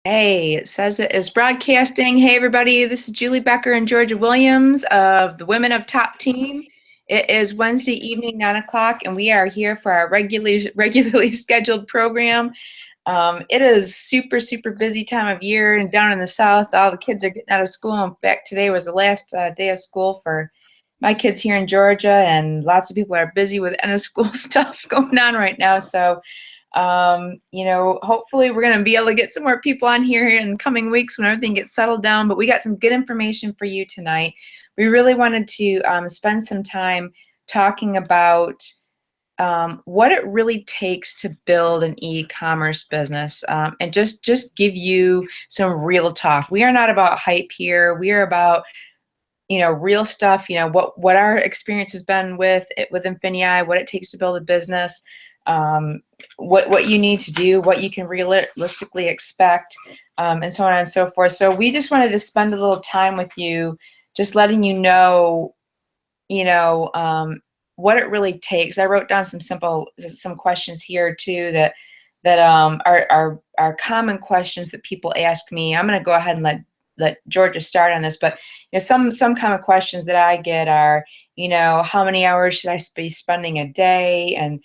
Hey, it says it is broadcasting. Hey, everybody, this is Julie Becker and Georgia Williams of the Women of Top team. It is Wednesday evening, 9 o'clock, and we are here for our regularly scheduled program. It is super busy time of year, and down in the South, all the kids are getting out of school. In fact, today was the last day of school for my kids here in Georgia, and lots of people are busy with end of school stuff going on right now. So hopefully we're going to be able to get some more people on here in coming weeks when everything gets settled down, but we got some good information for you tonight. We really wanted to spend some time talking about what it really takes to build an e-commerce business, and just give you some real talk. We are not about hype here. We are about real stuff, what our experience has been with INFINii, what it takes to build a business, what you need to do, what you can realistically expect, and so on and so forth. So we just wanted to spend a little time with you, just letting you know, what it really takes. I wrote down some questions here too that are common questions that people ask me. I'm going to go ahead and let Georgia start on this, but some common questions that I get are, how many hours should I be spending a day, and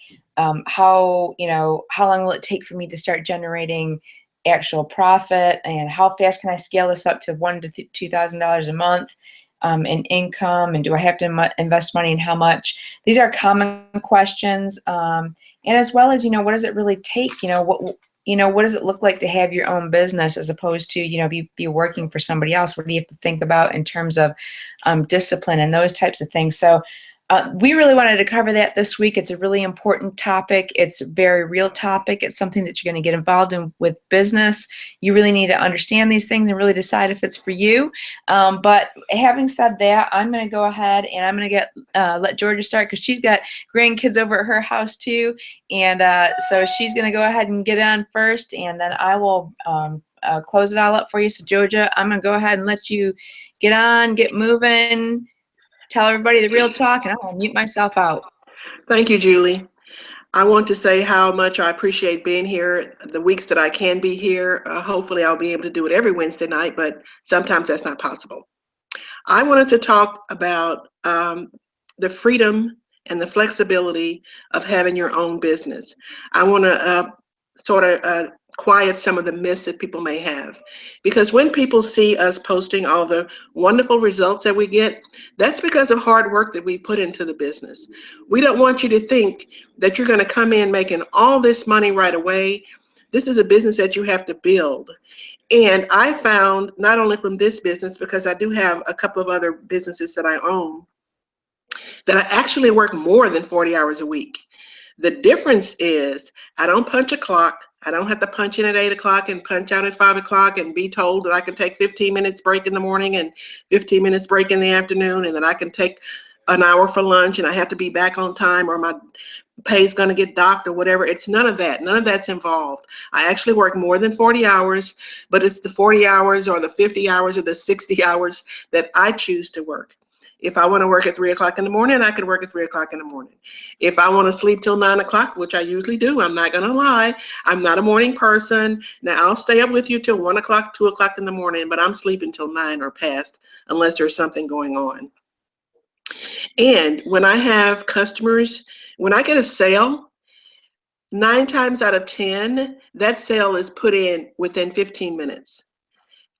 how long will it take for me to start generating actual profit, and how fast can I scale this up to $1,000 to $2,000 a month in income, and do I have to invest money, and how much? These are common questions, and as well as what does it really take? What does it look like to have your own business as opposed to, be working for somebody else? What do you have to think about in terms of discipline and those types of things? So we really wanted to cover that this week. It's a really important topic. It's a very real topic. It's something that you're going to get involved in with business. You really need to understand these things and really decide if it's for you. But having said that, I'm going to go ahead and I'm going to let Georgia start, because she's got grandkids over at her house too. And so she's going to go ahead and get on first, and then I will close it all up for you. So Georgia, I'm going to go ahead and let you get on, get moving, tell everybody the real talk, and I'll mute myself out. Thank you, Julie. I want to say how much I appreciate being here the weeks that I can be here. Hopefully I'll be able to do it every Wednesday night, but sometimes that's not possible. I wanted to talk about the freedom and the flexibility of having your own business. I want to sort of quiet some of the myths that people may have, because when people see us posting all the wonderful results that we get, that's because of hard work that we put into the business. We don't want you to think that you're going to come in making all this money right away. This is a business that you have to build. And I found, not only from this business, because I do have a couple of other businesses that I own, that I actually work more than 40 hours a week. The difference is I don't punch a clock. I don't have to punch in at 8 o'clock and punch out at 5 o'clock and be told that I can take 15 minutes break in the morning and 15 minutes break in the afternoon, and then I can take an hour for lunch and I have to be back on time, or my pay is going to get docked or whatever. It's none of that. None of that's involved. I actually work more than 40 hours, but it's the 40 hours or the 50 hours or the 60 hours that I choose to work. If I want to work at 3 o'clock in the morning, I can work at 3 o'clock in the morning. If I want to sleep till 9 o'clock, which I usually do, I'm not going to lie, I'm not a morning person. Now, I'll stay up with you till 1 o'clock, 2 o'clock in the morning, but I'm sleeping till 9 or past, unless there's something going on. And when I have customers, when I get a sale, 9 times out of 10, that sale is put in within 15 minutes.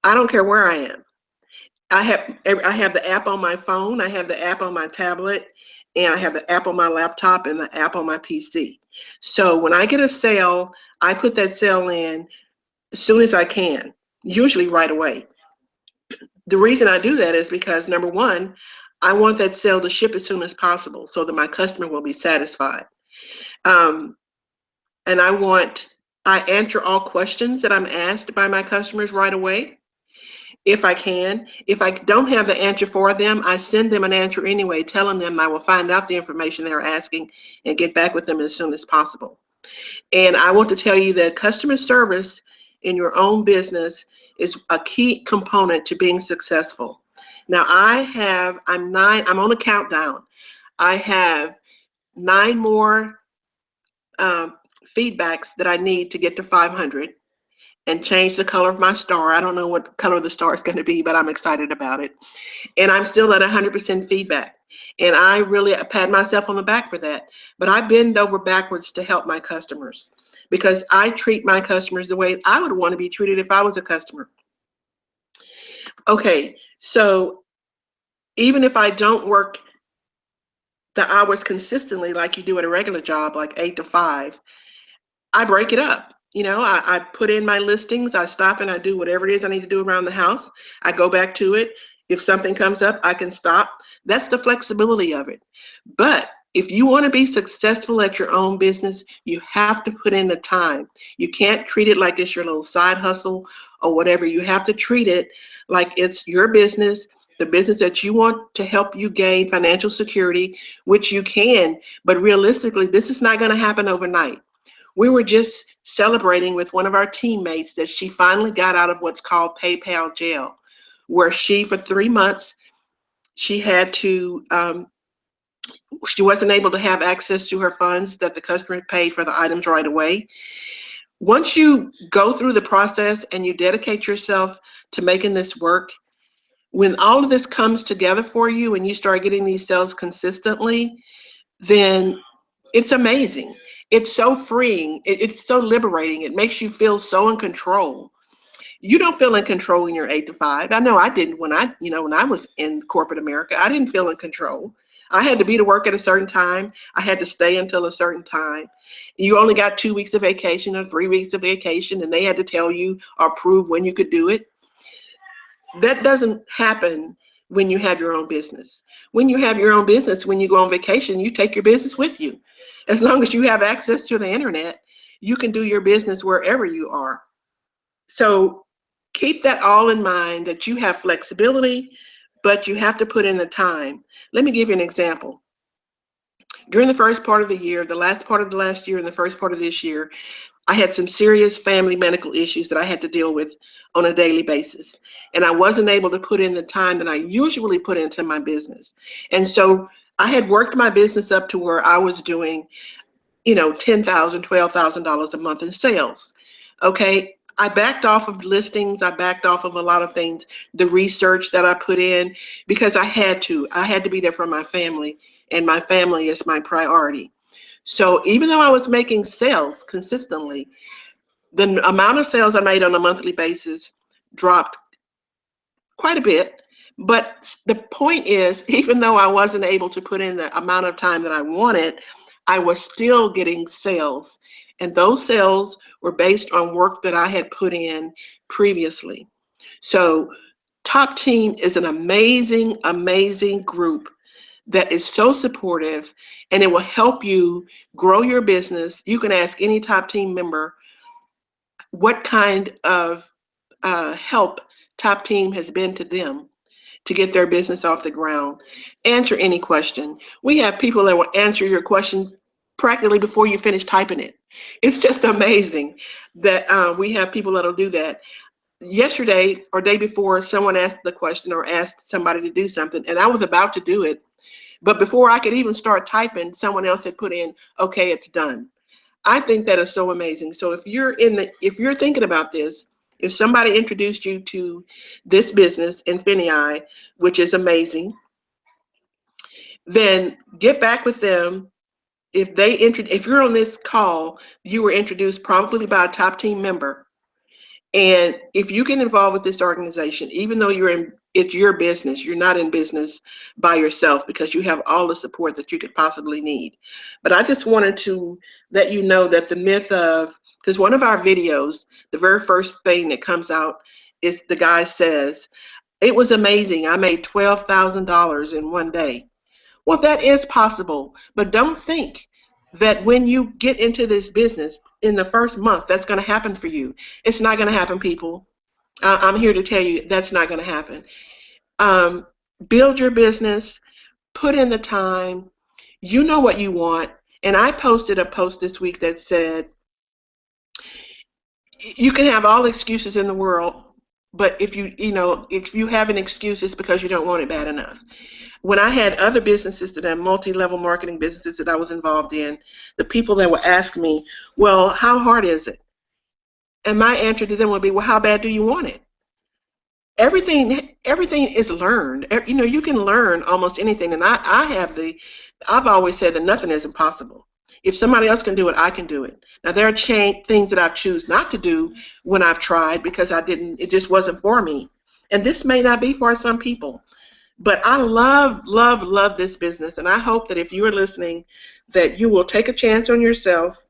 I don't care where I am. I have the app on my phone, I have the app on my tablet, and I have the app on my laptop and the app on my PC. So when I get a sale, I put that sale in as soon as I can, usually right away. The reason I do that is because, number one, I want that sale to ship as soon as possible so that my customer will be satisfied. And I answer all questions that I'm asked by my customers right away, if I can. If I don't have the answer for them, I send them an answer anyway, telling them I will find out the information they're asking and get back with them as soon as possible. And I want to tell you that customer service in your own business is a key component to being successful. Now I'm on a countdown. I have 9 more feedbacks that I need to get to 500. and change the color of my star. I don't know what color the star is going to be, but I'm excited about it. And I'm still at 100% feedback. And I really pat myself on the back for that. But I bend over backwards to help my customers because I treat my customers the way I would want to be treated if I was a customer. Okay, so even if I don't work the hours consistently like you do at a regular job, like 8 to 5, I break it up. I put in my listings, I stop and I do whatever it is I need to do around the house. I go back to it. If something comes up, I can stop. That's the flexibility of it. But if you want to be successful at your own business, you have to put in the time. You can't treat it like it's your little side hustle or whatever. You have to treat it like it's your business, the business that you want to help you gain financial security, which you can. But realistically, this is not going to happen overnight. We were just celebrating with one of our teammates that she finally got out of what's called PayPal jail, where for 3 months, she had to, she wasn't able to have access to her funds that the customer had paid for the items right away. Once you go through the process and you dedicate yourself to making this work, when all of this comes together for you and you start getting these sales consistently, then it's amazing. It's so freeing. It's so liberating. It makes you feel so in control. You don't feel in control when you're 8 to 5. I know I didn't when I was in corporate America. I didn't feel in control. I had to be to work at a certain time. I had to stay until a certain time. You only got 2 weeks of vacation or 3 weeks of vacation, and they had to tell you or approve when you could do it. That doesn't happen when you have your own business. When you have your own business, when you go on vacation, you take your business with you. As long as you have access to the internet, you can do your business wherever you are. So keep that all in mind, that you have flexibility, but you have to put in the time. Let me give you an example. During the first part of the year, the last part of the last year and the first part of this year, I had some serious family medical issues that I had to deal with on a daily basis. And I wasn't able to put in the time that I usually put into my business. And so I had worked my business up to where I was doing, $10,000, $12,000 a month in sales. Okay. I backed off of listings. I backed off of a lot of things, the research that I put in, because I had to be there for my family, and my family is my priority. So even though I was making sales consistently, the amount of sales I made on a monthly basis dropped quite a bit. But the point is, even though I wasn't able to put in the amount of time that I wanted, I was still getting sales. And those sales were based on work that I had put in previously. So Top Team is an amazing, amazing group that is so supportive, and it will help you grow your business. You can ask any Top Team member what kind of help Top Team has been to them to get their business off the ground. Answer any question. We have people that will answer your question practically before you finish typing it. It's just amazing that we have people that'll do that. Yesterday or day before, someone asked the question or asked somebody to do something, and I was about to do it. But before I could even start typing, someone else had put in, okay, it's done. I think that is so amazing. So if you're thinking about this, if somebody introduced you to this business, INFINii, which is amazing, then get back with them. If you're on this call, you were introduced probably by a Top Team member. And if you get involved with this organization, even though it's your business, you're not in business by yourself, because you have all the support that you could possibly need. But I just wanted to let you know that the myth of, because one of our videos, the very first thing that comes out is the guy says, it was amazing. I made $12,000 in one day. Well, that is possible, but don't think that when you get into this business in the first month, that's going to happen for you. It's not going to happen, people. I'm here to tell you that's not going to happen. Build your business, put in the time. You know what you want. And I posted a post this week that said, you can have all the excuses in the world, but if you have an excuse, it's because you don't want it bad enough. When I had other businesses that are multi-level marketing businesses that I was involved in, the people that would ask me, well, how hard is it? And my answer to them would be, well, how bad do you want it? Everything is learned. You can learn almost anything. And I've always said that nothing is impossible. If somebody else can do it, I can do it. Now there are things that I choose not to do when I've tried because it just wasn't for me. And this may not be for some people. But I love, love, love this business. And I hope that if you are listening, that you will take a chance on yourself.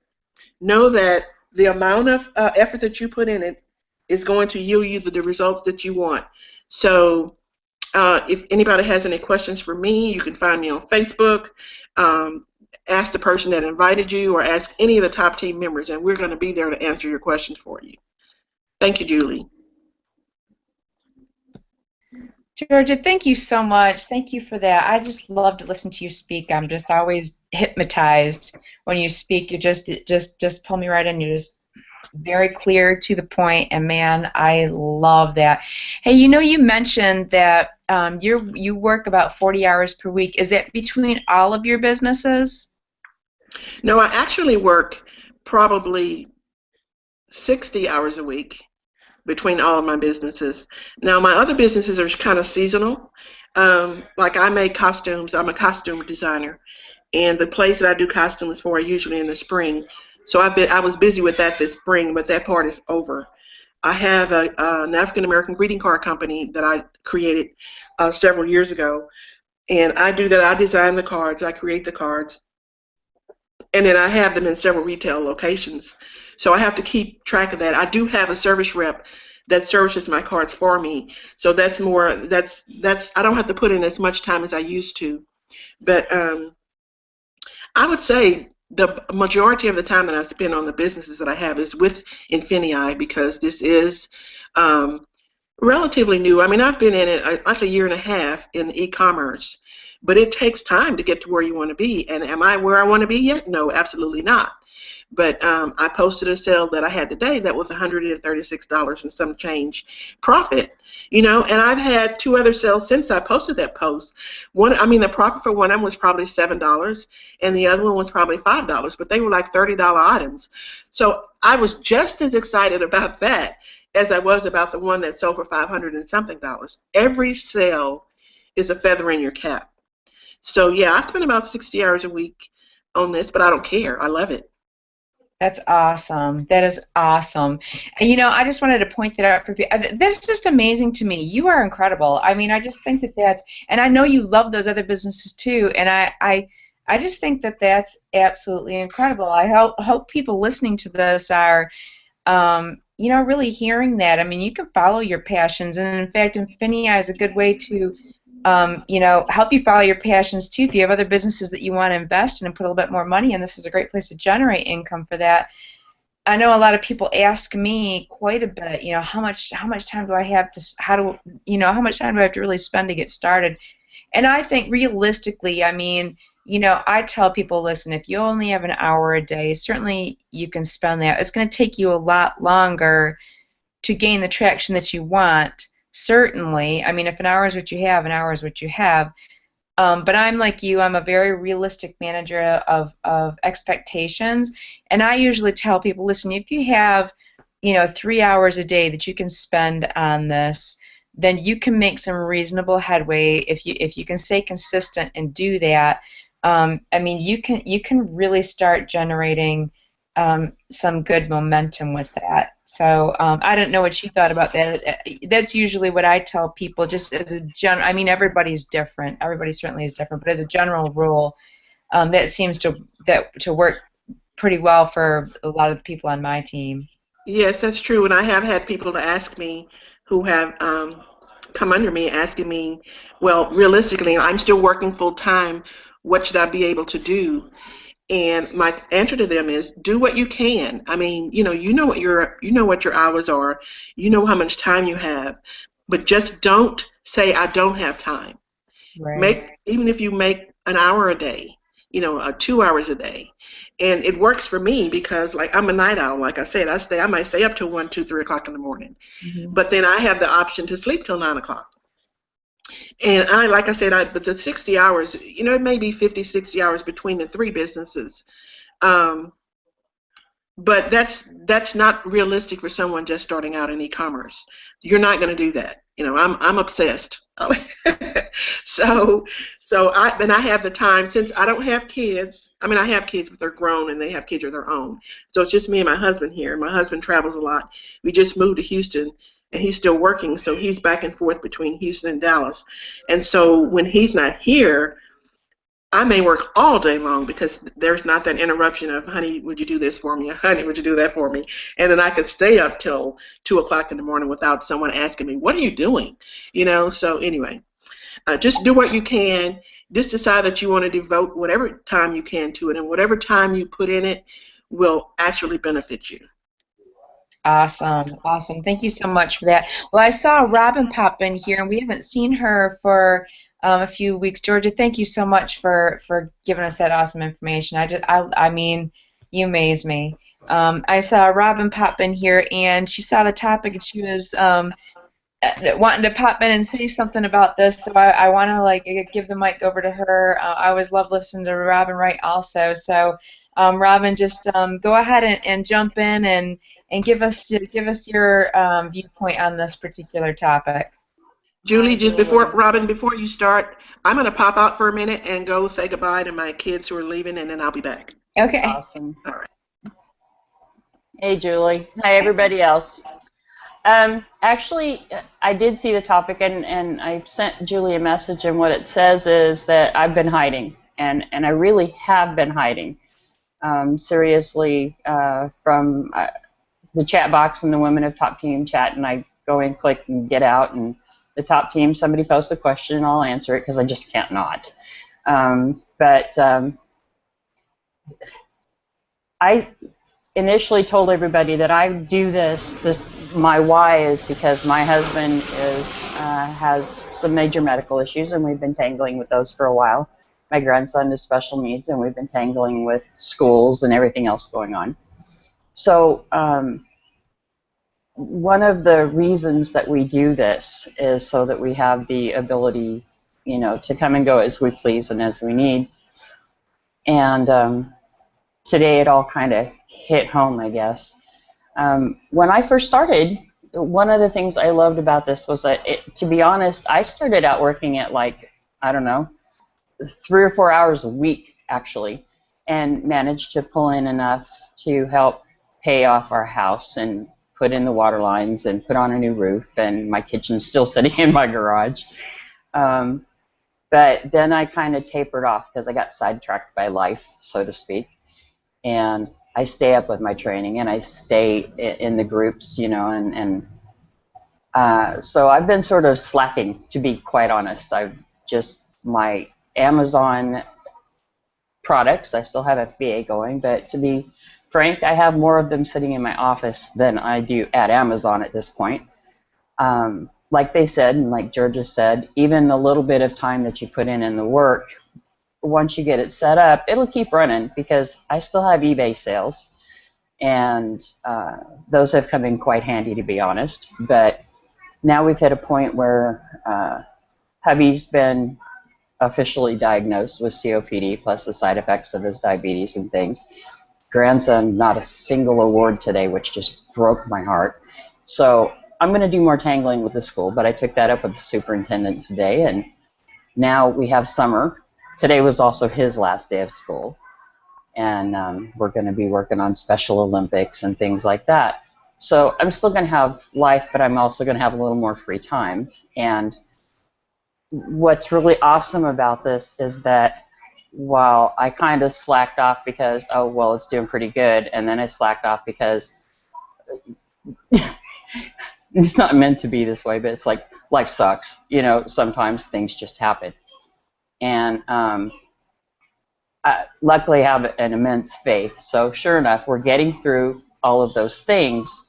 Know that the amount of effort that you put in it is going to yield you the results that you want. So if anybody has any questions for me, you can find me on Facebook. Ask the person that invited you or ask any of the top team members, and we're going to be there to answer your questions for you. Thank you, Julie. Georgia, thank you so much. Thank you for that. I just love to listen to you speak. I'm just always hypnotized when you speak. You just pull me right in. You're just very clear to the point, and man, I love that. Hey, you mentioned that you work about 40 hours per week. Is that between all of your businesses? No, I actually work probably 60 hours a week between all of my businesses. Now, my other businesses are kind of seasonal. Like I make costumes. I'm a costume designer, and the place that I do costumes for are usually in the spring. So I was busy with that this spring, but that part is over. I have an African American greeting card company that I created several years ago, and I do that. I design the cards, I create the cards, and then I have them in several retail locations. So I have to keep track of that. I do have a service rep that services my cards for me. So that's I don't have to put in as much time as I used to. But I would say the majority of the time that I spend on the businesses that I have is with INFINii, because this is relatively new. I mean, I've been in it like a year and a half in e-commerce, but it takes time to get to where you want to be. And am I where I want to be yet? No, absolutely not. But I posted a sale that I had today that was $136 and some change profit, and I've had 2 other sales since I posted that post. The profit for one of them was probably $7, and the other one was probably $5, but they were like $30 items. So I was just as excited about that as I was about the one that sold for $500 and something. Every sale is a feather in your cap. So yeah, I spend about 60 hours a week on this, but I don't care. I love it. That's awesome. That is awesome. And, I just wanted to point that out for people. That's just amazing to me. You are incredible. I mean, I just think that and I know you love those other businesses too, and I just think that that's absolutely incredible. I hope people listening to this are, really hearing that. I mean, you can follow your passions, and in fact, INFINii is a good way to help you follow your passions too. If you have other businesses that you want to invest in and put a little bit more money in, this is a great place to generate income for that. I know a lot of people ask me quite a bit, how much time do I have how much time do I have to really spend to get started? And I think realistically, I mean, I tell people, listen, if you only have an hour a day, certainly you can spend that. It's going to take you a lot longer to gain the traction that you want. Certainly, I mean, if an hour is what you have, an hour is what you have. But I'm like you. I'm a very realistic manager of expectations, and I usually tell people, listen, if you have, 3 hours a day that you can spend on this, then you can make some reasonable headway if you can stay consistent and do that. I mean, you can really start generating some good momentum with that. So I don't know what you thought about that. That's usually what I tell people, just as a I mean, everybody's different. Everybody certainly is different, but as a general rule, that seems to work pretty well for a lot of the people on my team. Yes, that's true. And I have had people to ask me who have come under me asking me, well, realistically, I'm still working full time. What should I be able to do? And my answer to them is, do what you can. I mean, you know what your hours are, you know how much time you have, but just don't say I don't have time. Right. Even if you make an hour a day, 2 hours a day, and it works for me because, like, I'm a night owl. Like I said, I might stay up till 1, 2, 3 o'clock in the morning, but then I have the option to sleep till 9 o'clock. And like I said, but the 60 hours, it may be 50, 60 hours between the 3 businesses. but that's not realistic for someone just starting out in e-commerce. You're not going to do that. You know, I'm obsessed. so I have the time since I don't have kids. I mean, I have kids, but they're grown and they have kids of their own. So it's just me and my husband here. My husband travels a lot. We just moved to Houston and he's still working, so he's back and forth between Houston and Dallas. And so when he's not here, I may work all day long because there's not that interruption of, honey, would you do this for me? Honey, would you do that for me? And then I could stay up till 2 o'clock in the morning without someone asking me, what are you doing? You know, so anyway, just do what you can. Just decide that you want to devote whatever time you can to it, and whatever time you put in it will actually benefit you. Awesome, awesome. Thank you so much for that. Well, I saw Robin pop in here, and we haven't seen her for a few weeks. Georgia, thank you so much for giving us that awesome information. I mean, you amaze me. I saw Robin pop in here, and she saw the topic, and she was wanting to pop in and say something about this. So I want to like give the mic over to her. I always love listening to Robin Wright also. So Robin, just go ahead and jump in and give us your viewpoint on this particular topic. Julie, just before Robin, before you start, I'm going to pop out for a minute and go say goodbye to my kids who are leaving, and then I'll be back. Okay. Awesome. All right. Hey, Julie. Hi, everybody else. Actually, I did see the topic, and I sent Julie a message, and what it says is that I've been hiding, and I really have been hiding. Seriously, from the chat box and the Women of Top Team chat, and I go in, click, and get out, and the top team, somebody posts a question, and I'll answer it because I just can't not. I initially told everybody that I do this. My why is because my husband has some major medical issues, and we've been tangling with those for a while. My grandson has special needs, and we've been tangling with schools and everything else going on. So one of the reasons that we do this is so that we have the ability, you know, to come and go as we please and as we need. And today it all kind of hit home, I guess. When I first started, one of the things I loved about this was that, to be honest, I started out working at like, I don't know, 3 or 4 hours a week, actually, and managed to pull in enough to help pay off our house and put in the water lines and put on a new roof, and my kitchen's still sitting in my garage. But then I kind of tapered off because I got sidetracked by life, so to speak. And I stay up with my training, and I stay in the groups, you know, and so I've been sort of slacking, to be quite honest. I've just, my Amazon products, I still have FBA going, but to be frank, I have more of them sitting in my office than I do at Amazon at this point. Like they said, and like Georgia said, even the little bit of time that you put in the work, once you get it set up, it'll keep running, because I still have eBay sales, and those have come in quite handy, to be honest. But now we've hit a point where hubby's been officially diagnosed with COPD plus the side effects of his diabetes and things. Grandson, not a single award today, which just broke my heart. So I'm going to do more tangling with the school, but I took that up with the superintendent today, and now we have summer. Today was also his last day of school, and we're going to be working on Special Olympics and things like that. So I'm still going to have life, but I'm also going to have a little more free time. And what's really awesome about this is that while I kind of slacked off because, oh, well, it's doing pretty good, and then I slacked off because it's not meant to be this way, but it's like life sucks. You know, sometimes things just happen. And I luckily have an immense faith. So sure enough, we're getting through all of those things.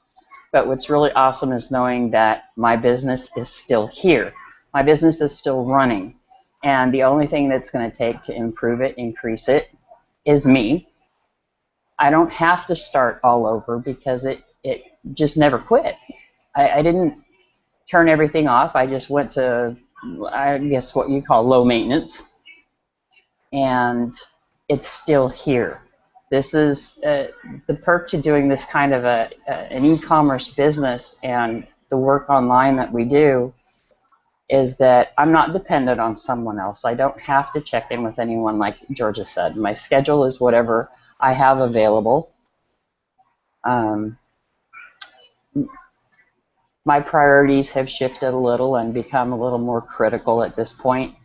But what's really awesome is knowing that my business is still here. My business is still running. And the only thing that's going to take to improve it, increase it, is me. I don't have to start all over because it just never quit. I didn't turn everything off. I just went to, I guess, what you call low maintenance. And it's still here. This is the perk to doing this kind of an e-commerce business and the work online that we do is that I'm not dependent on someone else. I don't have to check in with anyone, like Georgia said. My schedule is whatever I have available. My priorities have shifted a little and become a little more critical at this point.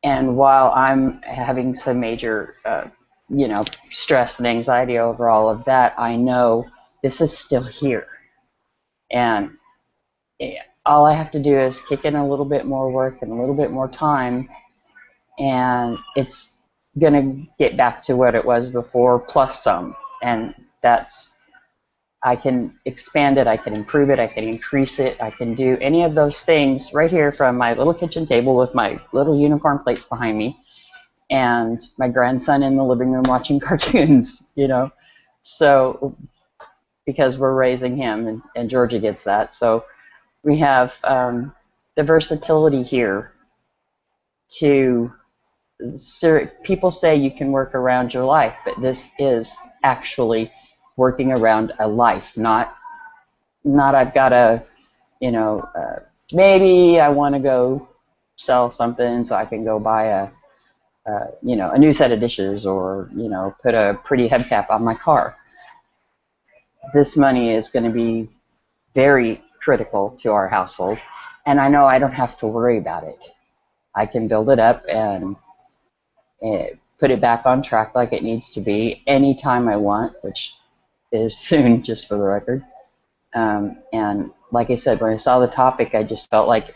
And while I'm having some major, stress and anxiety over all of that, I know this is still here. And all I have to do is kick in a little bit more work and a little bit more time, and it's going to get back to what it was before, plus some. And that's, I can expand it, I can improve it, I can increase it, I can do any of those things right here from my little kitchen table with my little unicorn plates behind me and my grandson in the living room watching cartoons, So, because we're raising him, and Georgia gets that. So we have the versatility here to, people say you can work around your life, but this is actually working around a life, not I've got a, maybe I want to go sell something so I can go buy a new set of dishes or, put a pretty hubcap on my car. This money is going to be very critical to our household, and I know I don't have to worry about it. I can build it up and put it back on track like it needs to be anytime I want, which is soon, just for the record. And like I said, when I saw the topic, I just felt like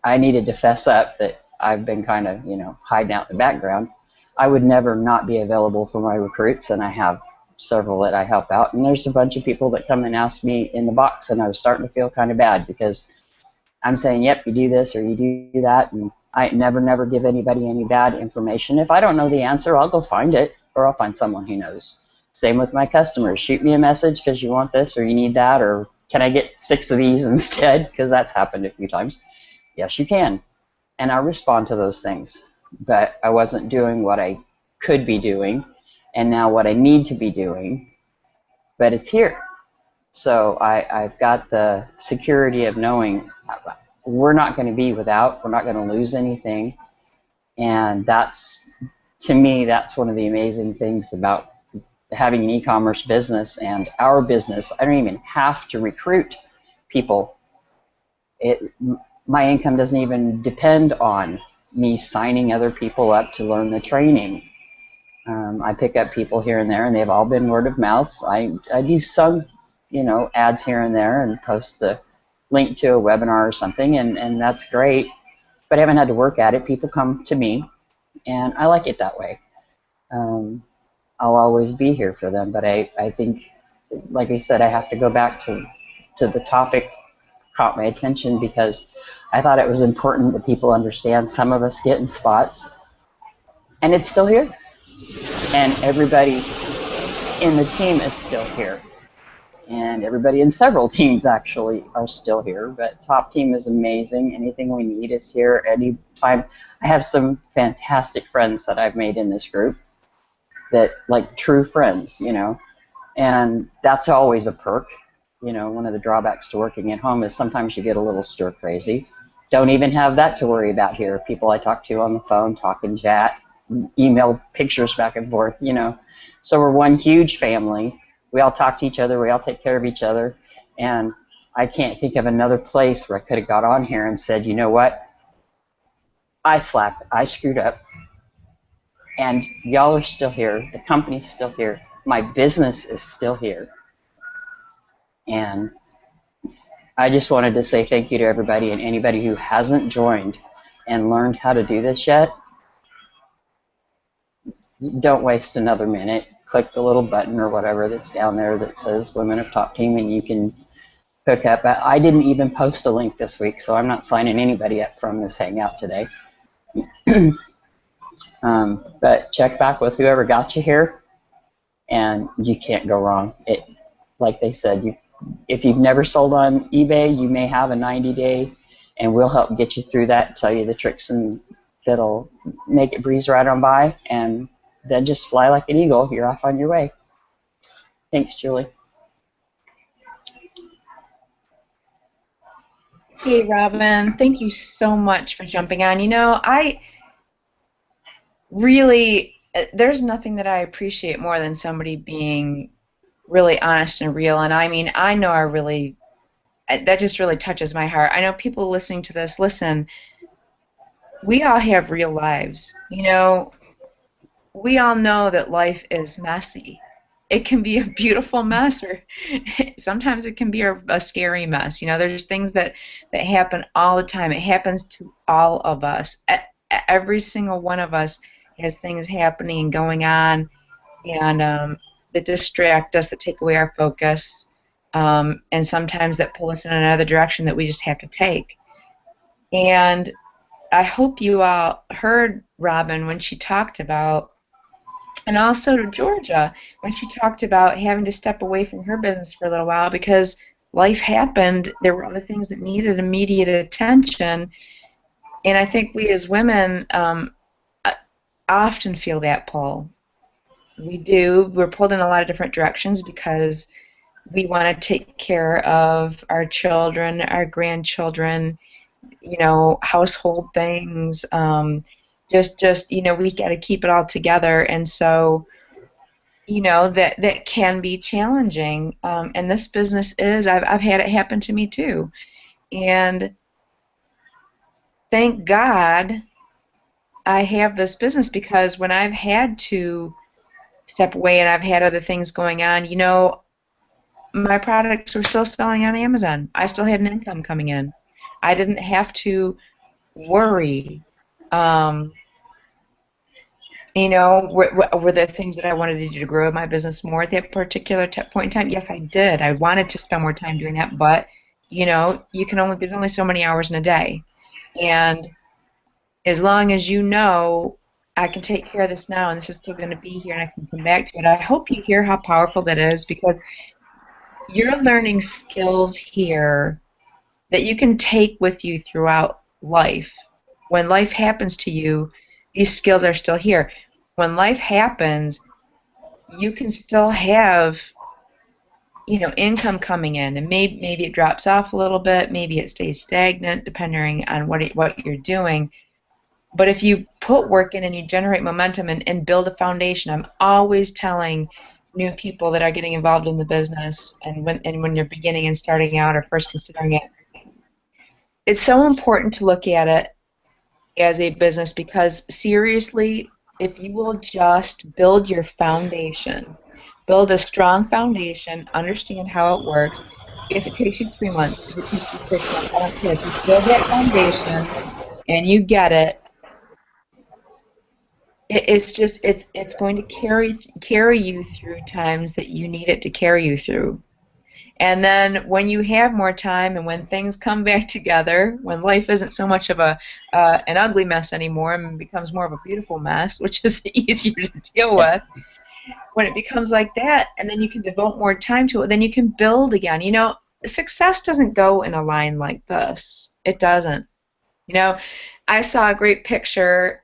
I needed to fess up that I've been kind of, hiding out in the background. I would never not be available for my recruits, and I have several that I help out. And there's a bunch of people that come and ask me in the box, and I was starting to feel kind of bad because I'm saying, yep, you do this or you do that, and I never give anybody any bad information. If I don't know the answer, I'll go find it, or I'll find someone who knows. Same with my customers. Shoot me a message because you want this or you need that, or can I get 6 of these instead? Because that's happened a few times. Yes, you can. And I respond to those things. But I wasn't doing what I could be doing, and now what I need to be doing, but it's here. So I've got the security of knowing we're not going to be without, we're not going to lose anything. And that's, to me, that's one of the amazing things about having an e-commerce business and our business. I don't even have to recruit people. My income doesn't even depend on me signing other people up to learn the training. I pick up people here and there, and they've all been word of mouth. I do some, ads here and there and post the link to a webinar or something, and that's great. But I haven't had to work at it. People come to me, and I like it that way. I'll always be here for them, but I think, like I said, I have to go back to the topic caught my attention because I thought it was important that people understand some of us get in spots, and it's still here. And everybody in the team is still here. And everybody in several teams actually are still here, but top team is amazing. Anything we need is here anytime. I have some fantastic friends that I've made in this group that, like, true friends, and that's always a perk. One of the drawbacks to working at home is sometimes you get a little stir crazy. Don't even have that to worry about here. People I talk to on the phone, talk and chat, email pictures back and forth, So we're one huge family. We all talk to each other. We all take care of each other. And I can't think of another place where I could have got on here and said, you know what? I slacked. I screwed up. And y'all are still here. The company's still here. My business is still here. And I just wanted to say thank you to everybody, and anybody who hasn't joined and learned how to do this yet, don't waste another minute. Click the little button or whatever that's down there that says Women of Top Team, and you can hook up. I didn't even post a link this week, so I'm not signing anybody up from this Hangout today. But check back with whoever got you here, and you can't go wrong. Like they said, if you've never sold on eBay, you may have a 90-day, and we'll help get you through that, tell you the tricks and that'll make it breeze right on by, and then just fly like an eagle. You're off on your way. Thanks, Julie. Hey, Robin, thank you so much for jumping on. You know, I really, there's nothing that I appreciate more than somebody being really honest and real. And I mean, I know that just really touches my heart. I know people listening to this, listen, we all have real lives. You know, we all know that life is messy. It can be a beautiful mess, or sometimes it can be a scary mess. You know, there's things that happen all the time. It happens to all of us. Every single one of us has things happening and going on, and that distract us, that take away our focus, and sometimes that pull us in another direction that we just have to take. And I hope you all heard Robin when she talked about, and also to Georgia, when she talked about having to step away from her business for a little while because life happened. There were other things that needed immediate attention. And I think we as women often feel that pull. We do. We're pulled in a lot of different directions because we want to take care of our children, our grandchildren, you know, household things. You know, we got to keep it all together, and so, you know, that can be challenging. And this business is. I've had it happen to me too, and thank God I have this business because when I've had to step away and I've had other things going on, you know, my products were still selling on Amazon. I still had an income coming in. I didn't have to worry. You know, were there things that I wanted to do to grow my business more at that particular point in time? Yes, I did. I wanted to spend more time doing that, but you know, there's only so many hours in a day, and as long as you know I can take care of this now, and this is still going to be here, and I can come back to it. I hope you hear how powerful that is because you're learning skills here that you can take with you throughout life. When life happens to you, these skills are still here. When life happens, you can still have, you know, income coming in, and maybe it drops off a little bit, maybe it stays stagnant, depending on what you're doing. But if you put work in and you generate momentum and build a foundation, I'm always telling new people that are getting involved in the business and when you're beginning and starting out or first considering it, it's so important to look at it as a business because seriously, if you will just build your foundation, build a strong foundation, understand how it works, if it takes you 3 months, if it takes you 6 months, I don't care. Just build that foundation and you get it. It's going to carry you through times that you need it to carry you through. And then when you have more time and when things come back together, when life isn't so much of an ugly mess anymore and becomes more of a beautiful mess, which is easier to deal with, when it becomes like that, and then you can devote more time to it, then you can build again. You know, success doesn't go in a line like this. It doesn't. You know, I saw a great picture,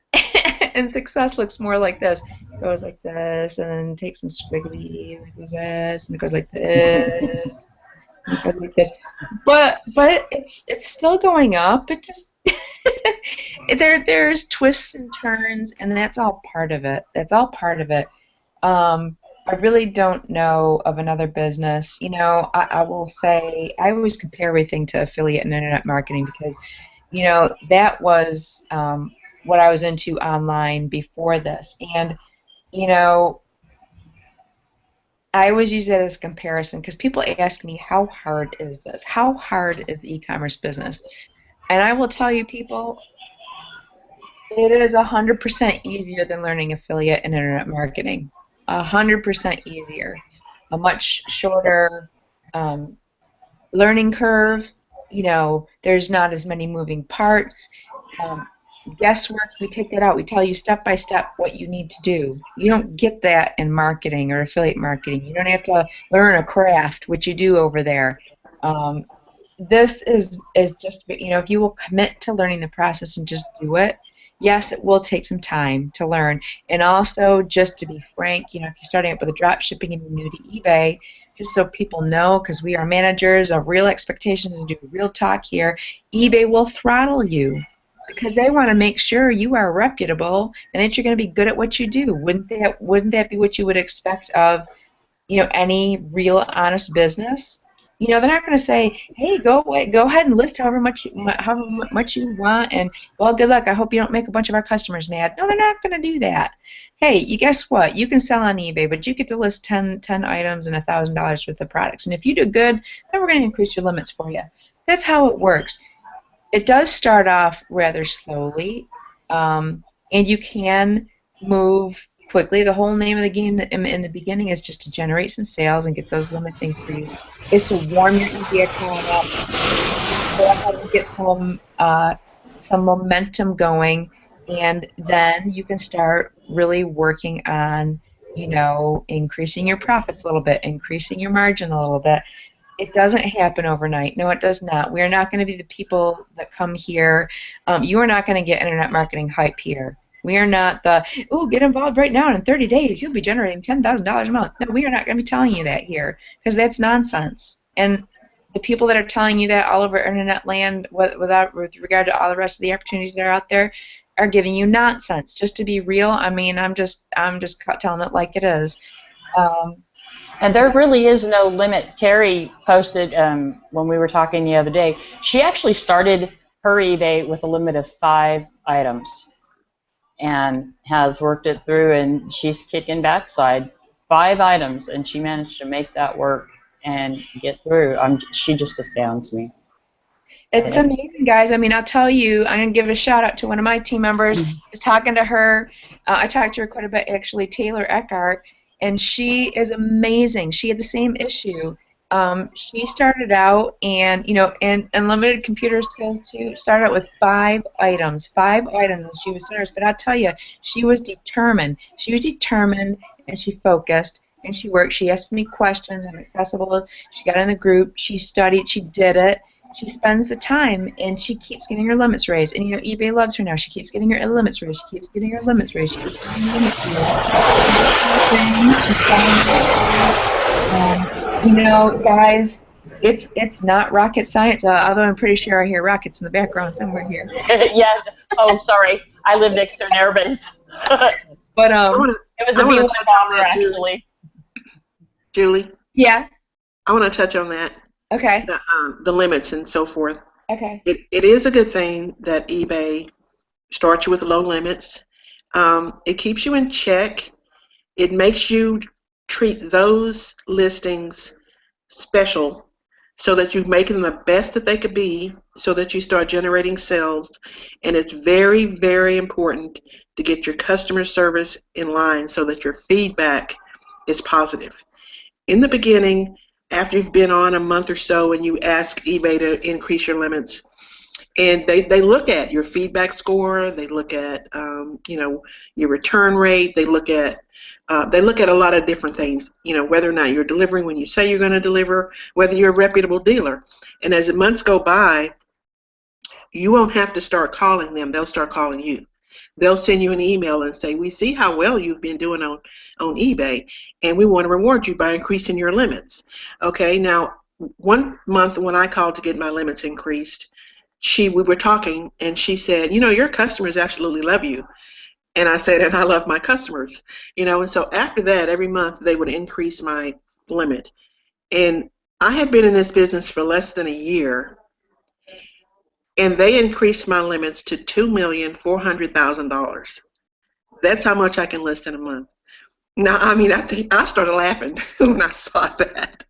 and success looks more like this. It goes like this, and then takes some squiggly, and it goes this, and it goes like this, and it goes like this. But it's still going up. It just there's twists and turns, and that's all part of it. That's all part of it. I really don't know of another business. You know, I will say I always compare everything to affiliate and internet marketing because, you know, that was what I was into online before this. And, you know, I always use that as a comparison because people ask me, how hard is this? How hard is the e-commerce business? And I will tell you, people, it is 100% easier than learning affiliate and internet marketing. 100% easier. A much shorter learning curve. You know, there's not as many moving parts. Guesswork, we take that out. We tell you step by step what you need to do. You don't get that in marketing or affiliate marketing. You don't have to learn a craft, which you do over there. This is just, you know, if you will commit to learning the process and just do it, Yes, it will take some time to learn. And also, just to be frank, if you're starting up with a drop shipping and you're new to eBay, just so people know, because we are managers of real expectations and do real talk here, eBay will throttle you because they want to make sure you are reputable and that you're going to be good at what you do. Wouldn't that be what you would expect of any real honest business? They're not going to say, "Hey, go away, go ahead and list however much you want, and well, good luck. I hope you don't make a bunch of our customers mad." No, they're not going to do that. Hey, you guess what? You can sell on eBay, but you get to list 10 items and $1,000 worth of products. And if you do good, then we're going to increase your limits for you. That's how it works. It does start off rather slowly, and you can move quickly. The whole name of the game in the beginning is just to generate some sales and get those limits increased. Is to warm your eBay account up, go ahead and get some momentum going, and then you can start really working on increasing your profits a little bit, increasing your margin a little bit. It doesn't happen overnight. No, it does not. We are not going to be the people that come here. You are not going to get internet marketing hype here. We are not get involved right now, and in 30 days you'll be generating $10,000 a month. No, we are not going to be telling you that here, because that's nonsense. And the people that are telling you that all over internet land, with regard to all the rest of the opportunities that are out there, are giving you nonsense. Just to be real, I'm just telling it like it is. And there really is no limit. Terry posted when we were talking the other day, she actually started her eBay with a limit of 5 items and has worked it through, and she's kicking backside. 5 items, and she managed to make that work and get through. She just astounds me. It's amazing, guys. I'll tell you, I'm going to give a shout out to one of my team members. I was talking to her. I talked to her quite a bit, actually, Taylor Eckhart, and she is amazing. She had the same issue. She started out, and limited computer skills too. Started out with 5 items, and she was serious. But I'll tell you, she was determined. And she focused, and she worked. She asked me questions. I'm accessible. She got in the group. She studied. She did it. She spends the time, and she keeps getting her limits raised. And eBay loves her now. She keeps getting her limits raised. She keeps getting her limits raised. She keeps getting her limits raised. She's guys, it's not rocket science. Although I'm pretty sure I hear rockets in the background somewhere here. Yes. Oh, sorry. I live next to an airbase. But it was a B-1 bomber, actually. Julie. Yeah. I want to touch on that. Okay. The limits and so forth. Okay. It is a good thing that eBay starts you with low limits. It keeps you in check. It makes you treat those listings special so that you make them the best that they could be, so that you start generating sales. And it's very, very important to get your customer service in line so that your feedback is positive. In the beginning, after you've been on a month or so and you ask eBay to increase your limits, and they look at your feedback score, they look at your return rate, they look at a lot of different things, whether or not you're delivering when you say you're going to deliver, whether you're a reputable dealer. And as the months go by, you won't have to start calling them, they'll start calling you. They'll send you an email and say, "We see how well you've been doing on eBay, and we want to reward you by increasing your limits." Okay, now one month when I called to get my limits increased, we were talking, and she said, "Your customers absolutely love you." And I said, "And I love my customers." And so after that, every month they would increase my limit. And I had been in this business for less than a year, and they increased my limits to $2,400,000. That's how much I can list in a month. Now, I think I started laughing when I saw that.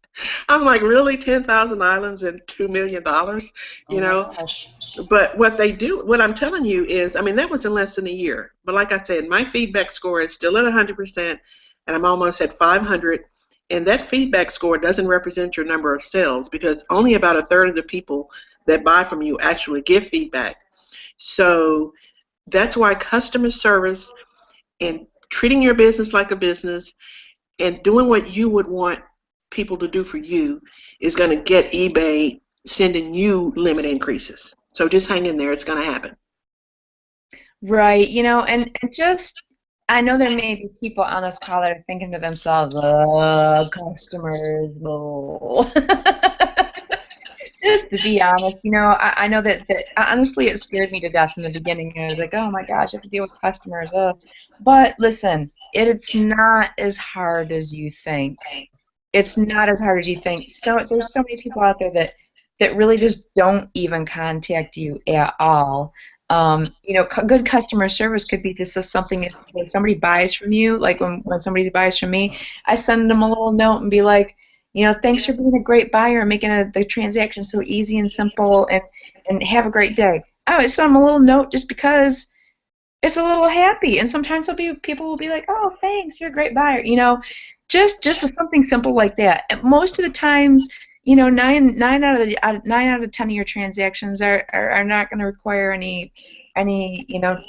I'm like, really, 10,000 islands and $2 million, Gosh. But what I'm telling you is, that was in less than a year. But like I said, my feedback score is still at 100%, and I'm almost at 500. And that feedback score doesn't represent your number of sales, because only about 1/3 of the people that buy from you actually give feedback. So that's why customer service and treating your business like a business and doing what you would want people to do for you is going to get eBay sending you limit increases. So just hang in there. It's going to happen. Right, and just I know there may be people on this call that are thinking to themselves, customers, no. Just to be honest, I know that honestly it scared me to death in the beginning. I was like, oh my gosh, I have to deal with customers. But listen, it's not as hard as you think. It's not as hard as you think. So there's so many people out there that really just don't even contact you at all. Good customer service could be just something if when somebody buys from you, like when somebody buys from me, I send them a little note and be like, thanks for being a great buyer and making the transaction so easy and simple, and have a great day. I always send them a little note just because it's a little happy, and sometimes people will be like, oh, thanks, you're a great buyer, just something simple like that. And most of the times, nine out of 10 of your transactions are not going to require any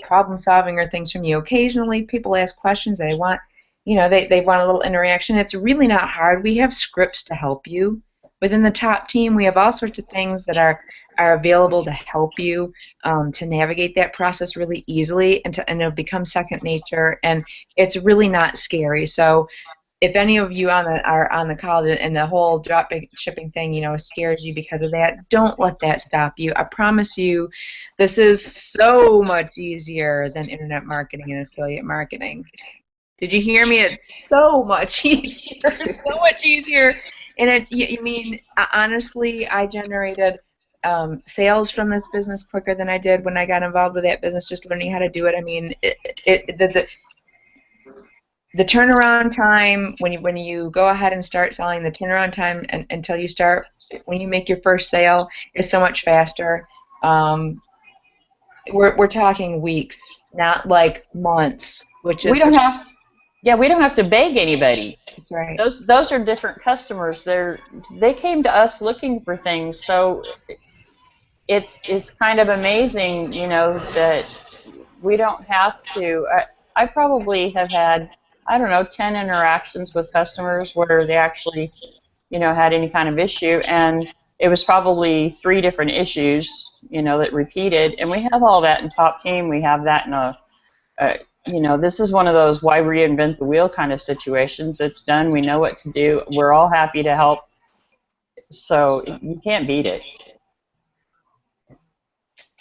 problem solving or things from you. Occasionally people ask questions, they want they want a little interaction. It's really not hard. We have scripts to help you. Within the top team, we have all sorts of things that are available to help you to navigate that process really easily, and it'll become second nature, and it's really not scary. So if any of you are on the call and the whole drop shipping thing, scares you because of that, don't let that stop you. I promise you, this is so much easier than internet marketing and affiliate marketing. Did you hear me? It's so much easier, so much easier. And honestly, I generated sales from this business quicker than I did when I got involved with that business, just learning how to do it. I mean, the turnaround time when you go ahead and start selling, the turnaround time until you start, when you make your first sale, is so much faster. We're talking weeks, not like months, which is We don't have, yeah, we don't have to beg anybody. that's right. Those are different customers. They came to us looking for things, so it's kind of amazing, that we don't have to. I probably have had, I don't know, 10 interactions with customers where they actually, had any kind of issue, and it was probably 3 different issues, that repeated, and we have all that in Top Team. We have that in this is one of those why reinvent the wheel kind of situations. It's done. We know what to do. We're all happy to help. So you can't beat it.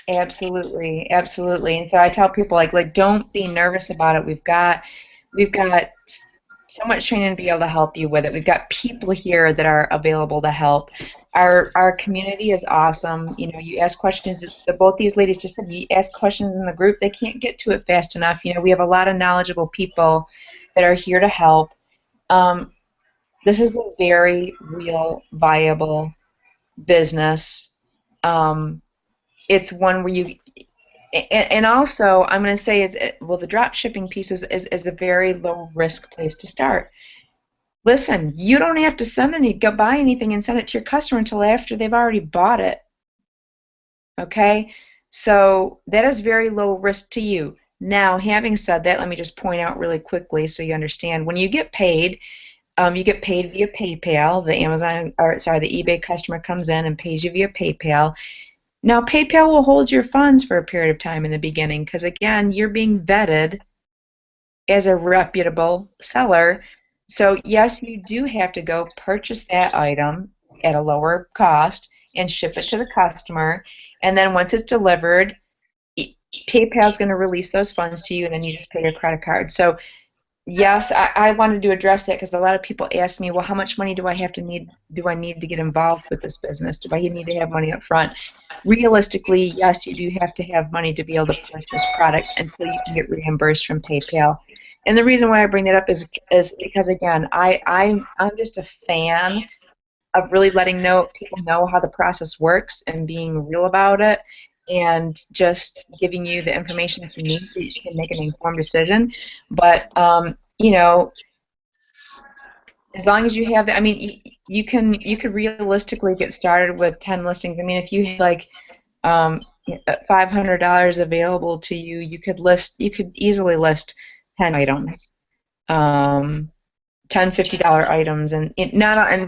Absolutely, absolutely. And so I tell people like don't be nervous about it. We've got so much training to be able to help you with it. We've got people here that are available to help. Our community is awesome. You ask questions. Both these ladies just said you ask questions in the group. They can't get to it fast enough. We have a lot of knowledgeable people that are here to help. This is a very real, viable business. It's one where and also I'm going to say the drop shipping piece is a very low risk place to start. Listen, you don't have to go buy anything and send it to your customer until after they've already bought it. Okay, so that is very low risk to you. Now, having said that, let me just point out really quickly so you understand. When you get paid via PayPal. The eBay customer comes in and pays you via PayPal. Now, PayPal will hold your funds for a period of time in the beginning because, again, you're being vetted as a reputable seller. So, yes, you do have to go purchase that item at a lower cost and ship it to the customer. And then once it's delivered, PayPal is going to release those funds to you, and then you just pay your credit card. So, yes, I wanted to address that because a lot of people ask me, well, how much money do I need to get involved with this business? Do I need to have money up front? Realistically, yes, you do have to have money to be able to purchase products until you can get reimbursed from PayPal. And the reason why I bring that up is because, again, I'm just a fan of really letting people know how the process works and being real about it, and just giving you the information that you need so that you can make an informed decision. But as long as you have that, I mean, you could realistically get started with 10 listings. I mean, if you had like $500 available to you, you could easily list 10 items. 10 $50 items, and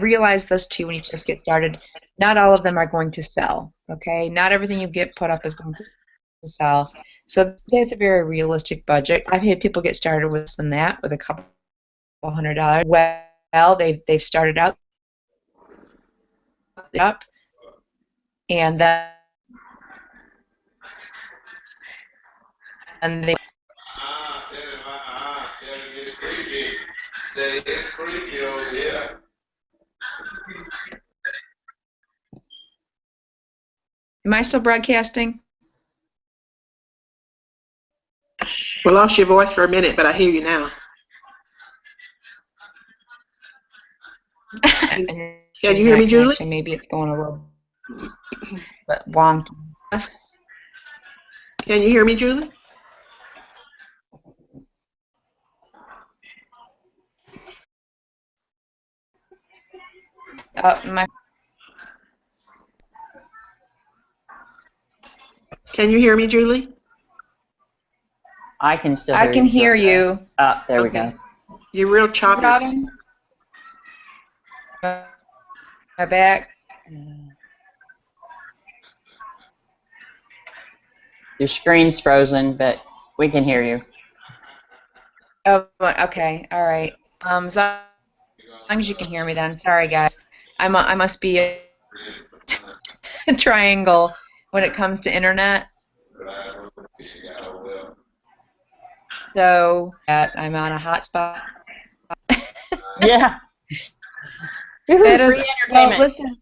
realize this too when you first get started, not all of them are going to sell. Okay, not everything you get put up is going to to sell. So that's a very realistic budget. I've had people get started with less than that, with a couple $100. Well, they've started out up, and then they. Tell him it's creepy. Say it's creepy over here. Am I still broadcasting? We lost your voice for a minute, but I hear you now. Can you hear me, Julie? Maybe it's going a little bit wonky. Yes. Can you hear me, Julie? Can you hear me, Julie? I can still hear I can you. hear you. Oh, there we go. You're real choppy. Robin? My back. Your screen's frozen, but we can hear you. Oh, okay. All right. As long as you can hear me then. Sorry, guys. I must be a triangle when it comes to internet. So I'm on a hotspot. Yeah. That is, free entertainment. well, listen.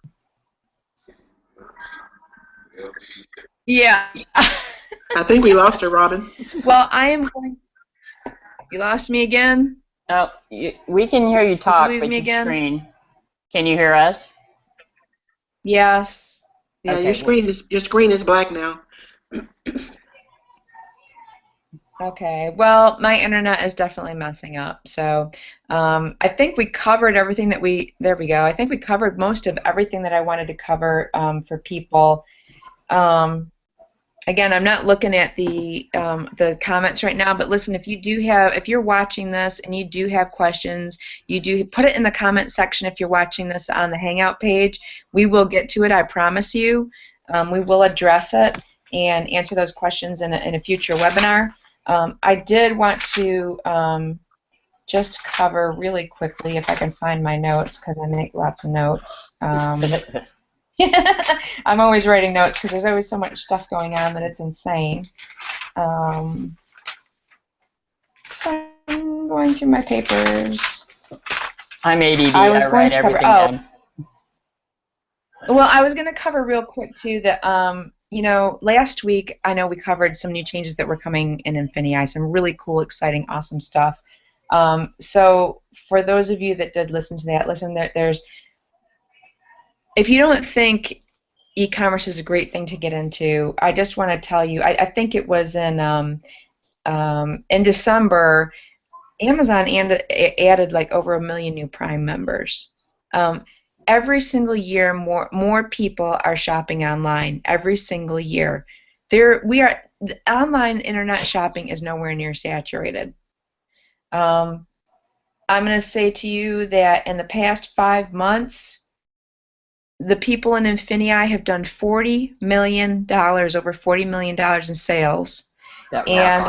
Yeah. I think we lost her, Robin. Well, I am going. You lost me again? Oh, we can hear you talk, Did you lose but me your again? screen. Can you hear us? Yes. Yeah, Okay, your screen is black now. Okay. Well, my internet is definitely messing up. So I think we covered everything that there we go. I think we covered most of everything that I wanted to cover for people. Again, I'm not looking at the comments right now, but listen, if you're watching this and you do have questions, you do put it in the comment section if you're watching this on the Hangout page. We will get to it, I promise you. We will address it and answer those questions in a future webinar. I did want to just cover really quickly, if I can find my notes, because I make lots of notes. I'm always writing notes because there's always so much stuff going on that it's insane. I'm going through my papers. I'm ADD. I write everything down. Well, I was going to cover real quick too that last week I know we covered some new changes that were coming in INFINii, some really cool, exciting, awesome stuff. So for those of you that did listen to that, there's. If you don't think e-commerce is a great thing to get into, I just want to tell you, I think it was in December, Amazon added like over 1 million new Prime members. Every single year, more people are shopping online. Every single year, online internet shopping is nowhere near saturated. I'm going to say to you that in the past 5 months, the people in INFINii have done $40 million, over $40 million in sales. And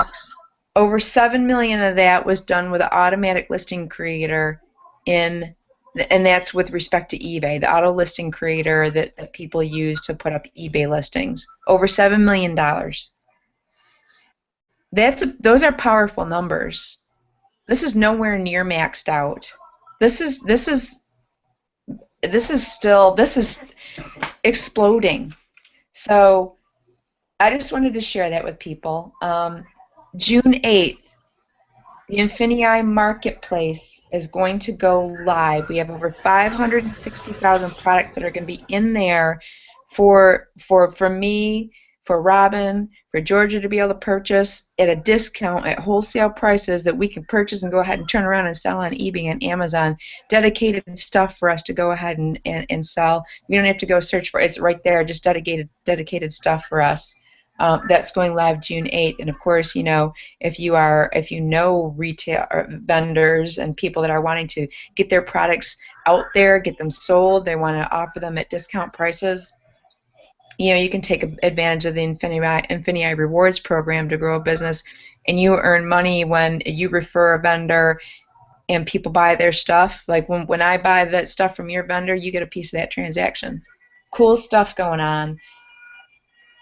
over 7 million of that was done with an automatic listing creator and that's with respect to eBay, the auto listing creator that people use to put up eBay listings. Over $7 million. Those are powerful numbers. This is nowhere near maxed out. This is exploding. So I just wanted to share that with people. June 8th, the INFINii marketplace is going to go live. We have over 560,000 products that are going to be in there for me, for Robin, for Georgia to be able to purchase at a discount at wholesale prices that we can purchase and go ahead and turn around and sell on eBay and Amazon. Dedicated stuff for us to go ahead and sell. We don't have to go search for it. It's right there, just dedicated stuff for us. That's going live June 8th, and of course, if you know retail vendors and people that are wanting to get their products out there, get them sold, they want to offer them at discount prices, you can take advantage of the INFINii rewards program to grow a business, and you earn money when you refer a vendor and people buy their stuff. Like when I buy that stuff from your vendor, you get a piece of that transaction. Cool stuff going on.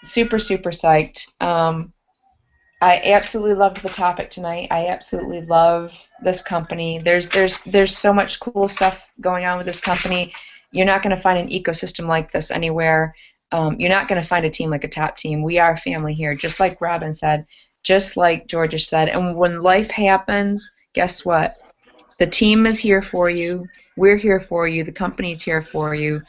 Super, super psyched. I absolutely loved the topic tonight. I absolutely love this company. There's so much cool stuff going on with this company. You're not going to find an ecosystem like this anywhere. You're not going to find a team like a top team. We are family here, just like Robin said, just like Georgia said. And when life happens, guess what? The team is here for you. We're here for you. The company's here for you.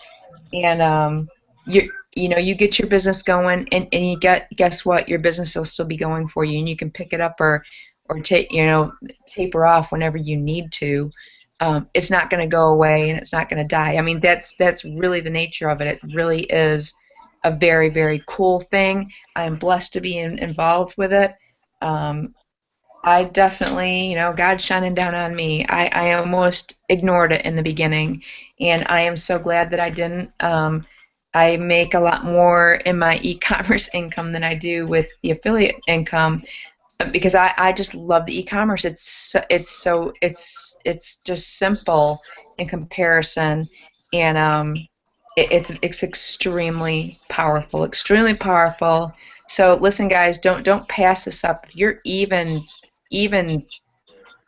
And you get your business going, and you guess what, your business will still be going for you, and you can pick it up or taper off whenever you need to. It's not going to go away, and it's not going to die. I mean, that's really the nature of it. It really is a very, very cool thing. I'm blessed to be involved with it. I definitely, God's shining down on me. I almost ignored it in the beginning, and I am so glad that I didn't. I make a lot more in my e-commerce income than I do with the affiliate income, because I just love the e-commerce. It's just simple in comparison, and it's extremely powerful, extremely powerful. So listen, guys, don't pass this up. If you're even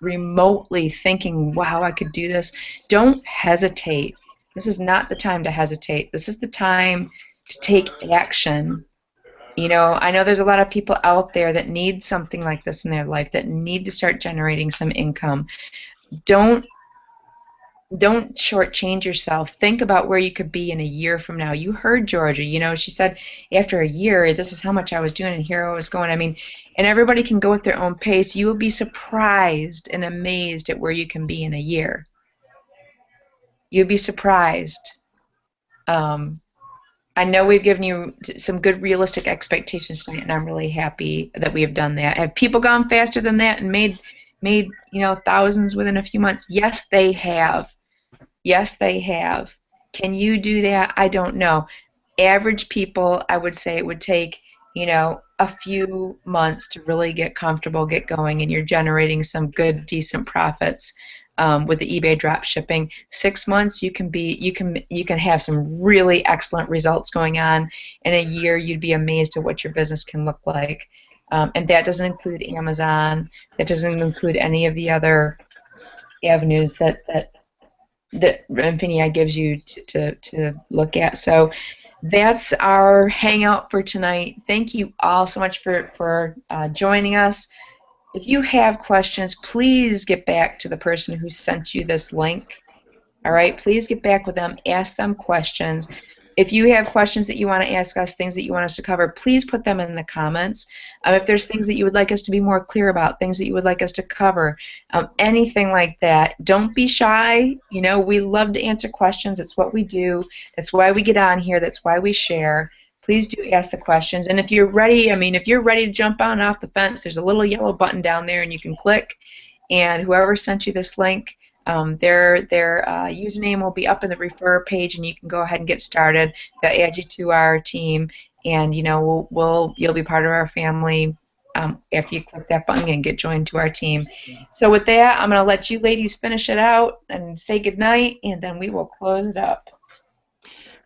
remotely thinking, wow, I could do this, don't hesitate. This is not the time to hesitate. This is the time to take action. I know there's a lot of people out there that need something like this in their life, that need to start generating some income. Don't shortchange yourself. Think about where you could be in a year from now. You heard Georgia, she said after a year, this is how much I was doing and here I was going. I mean, and everybody can go at their own pace. You will be surprised and amazed at where you can be in a year. You'll be surprised. I know we've given you some good realistic expectations tonight, and I'm really happy that we have done that. Have people gone faster than that and made thousands within a few months? Yes, they have. Yes, they have. Can you do that? I don't know. Average people, I would say it would take, a few months to really get comfortable, get going, and you're generating some good, decent profits with the eBay drop shipping. 6 months, you can have some really excellent results going on. In a year, you'd be amazed at what your business can look like. And that doesn't include Amazon. That doesn't include any of the other avenues that INFINii gives you to look at. So that's our hangout for tonight. Thank you all so much for joining us. If you have questions, please get back to the person who sent you this link. All right, please get back with them. Ask them questions. If you have questions that you want to ask us, things that you want us to cover, please put them in the comments. If there's things that you would like us to be more clear about, things that you would like us to cover, anything like that, don't be shy. We love to answer questions. It's what we do. That's why we get on here. That's why we share. Please do ask the questions. And if you're ready, if you're ready to jump on and off the fence, there's a little yellow button down there, and you can click. And whoever sent you this link, their username will be up in the refer page, and you can go ahead and get started. They'll add you to our team, and you'll be part of our family after you click that button and get joined to our team. So with that, I'm going to let you ladies finish it out and say goodnight, and then we will close it up.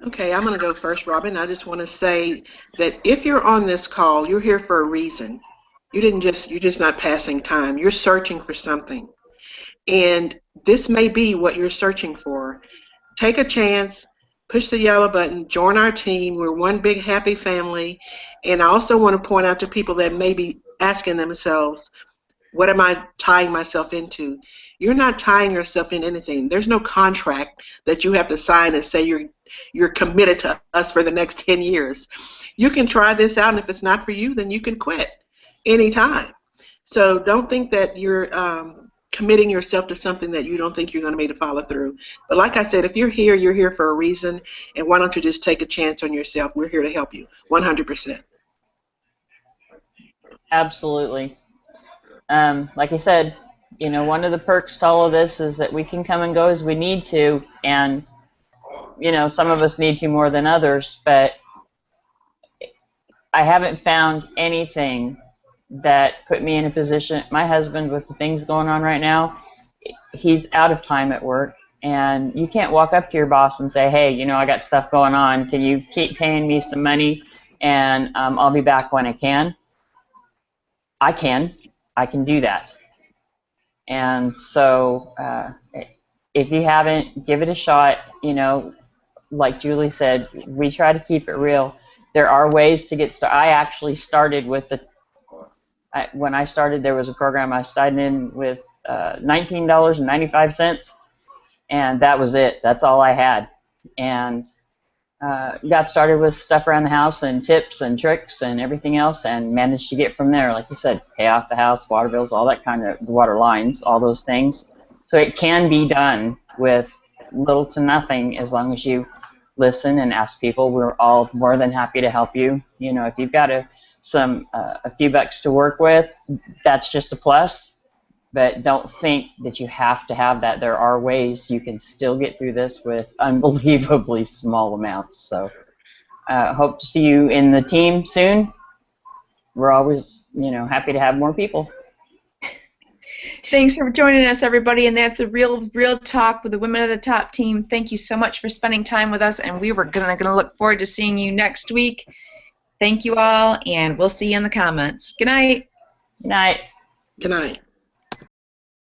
Okay, I'm going to go first, Robin. I just want to say that if you're on this call, you're here for a reason. You're just not passing time. You're searching for something. And this may be what you're searching for. Take a chance, push the yellow button, join our team. We're one big happy family. And I also want to point out to people that may be asking themselves, what am I tying myself into? You're not tying yourself in anything. There's no contract that you have to sign and say you're committed to us for the next 10 years. You can try this out, and if it's not for you, then you can quit anytime. So don't think that you're committing yourself to something that you don't think you're going to be able to follow through. But like I said, if you're here for a reason, and why don't you just take a chance on yourself? We're here to help you 100%. Absolutely. Like I said, one of the perks to all of this is that we can come and go as we need to, and some of us need to more than others, but I haven't found anything that put me in a position. My husband, with the things going on right now, he's out of time at work, and you can't walk up to your boss and say, hey, you know, I got stuff going on. Can you keep paying me some money, and I'll be back when I can? I can do that. And so if you haven't, give it a shot. You know, like Julie said, we try to keep it real. There are ways to get started. I actually started with when I started, there was a program I signed in with $19.95, and that was it. That's all I had. And got started with stuff around the house and tips and tricks and everything else, and managed to get from there, like you said, pay off the house, water bills, all that kind of water lines, all those things. So it can be done with little to nothing as long as you listen and ask people. We're all more than happy to help you. You know, if you've got a few bucks to work with, that's just a plus. But don't think that you have to have that. There are ways you can still get through this with unbelievably small amounts. So hope to see you in the team soon. We're always, you know, happy to have more people. Thanks for joining us, everybody, and that's the real talk with the Women of the Top team. Thank you so much for spending time with us, and we were gonna look forward to seeing you next week. Thank you all, and we'll see you in the comments. Good night. Good night. Good night.